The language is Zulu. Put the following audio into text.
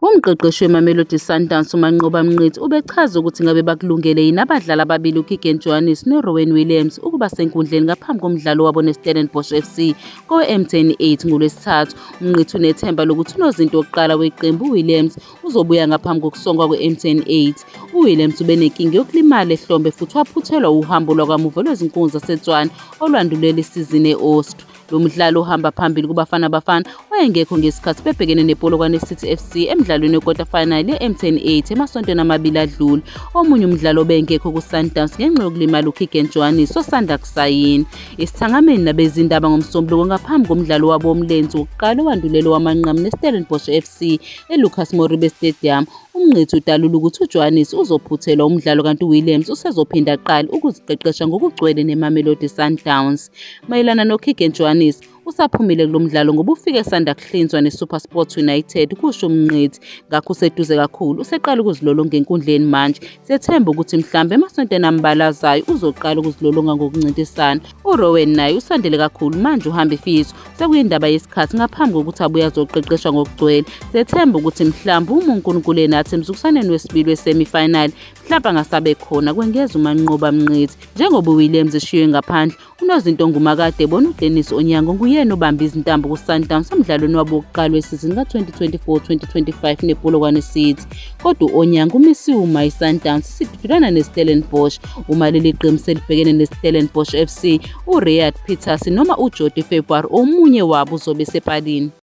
Umqeqeshi weMamelodi Sundowns uManqoba Mnqithi ubechaza ukuthi ngabe bakulungele yini abadlali ababili uKeegan Johannes noRowan Williams ukuba senkundleni ngaphambi komdlalo wabo neStellenbosch FC kowe-M10 8 ngoLwesithathu. Mnqithi unethemba lokuthi unozinto wokuqala weqembu uWilliams uzobuya ngaphambi kokusongwa kwe-M10 8. uWilliams ubenenkinga yokulimala ehlombe futhi waphuthelwa uhambo lwakamuva lwezinkunzi zaseTshwane olwandulela isizini e-Austria. Lo mdlalo ohamba phambili kuBafana Bafana wayengekho ngesikhathi bebhekene nePolokwane City FC emidlalweni ye-quarter final ye-M10 8 emasontweni amabili adlule. Omunye umdlalo obengekho kuSundowns ngenxa yokulimala uKeegan Johannes osanda kusayina. Isithangameni nabezindaba ngomsombuluko ngaphambi komdlalo wabo womlenze wokuqala owandulele wamanqamu neStellenbosch FC eLucas Moribe Stadium. Umnqithi udalula ukuthi uJohannes uzophuthelwa umdlalo kanti uWilliams usezophinda aqale ukuziqeqesha ngokugcwele neMamelodi Sundowns. Mayelana noKeegan Johannes usaphumile kulo mdlalo ngoba ufike esanda kuhlinzwa neSuperSport United kusho Mnqithi, ngakho useduze kakhulu useqala ukuzilolonga enkundleni manje. Sethemba ukuthi mhlambe emasontweni ambalazayo uzoqala ukuzilolonga ngokuncintisana. uRowan naye usandele kakhulu manje uhamba ifiso sekuyindaba yesikhathi ngaphambi kokuthi abuye azoqeqeshwa ngokugcwele. Sethemba ukuthi mhlambe uma uNkulunkulu enathi emzukusaneni wesibili we-semi-final mhlawumbe angasabe khona, kwengeza uManqoba Mnqithi. Njengoba uWilliams eshiywe ngaphandle, unozinto ngumakade ebona uDennis Onyango nguyena obamba izintambo kuSundowns emdlalweni wabo wokuqala wesizini ka-2024-2025 nePolokwane City. Kodwa uOnyango umisiwe uma iSundowns isidudulana neStellenbosch. Uma leli qembu selibhekene neStellenbosch FC, uRiyad Peters noma uJody February omunye wabo uzobe sepalini.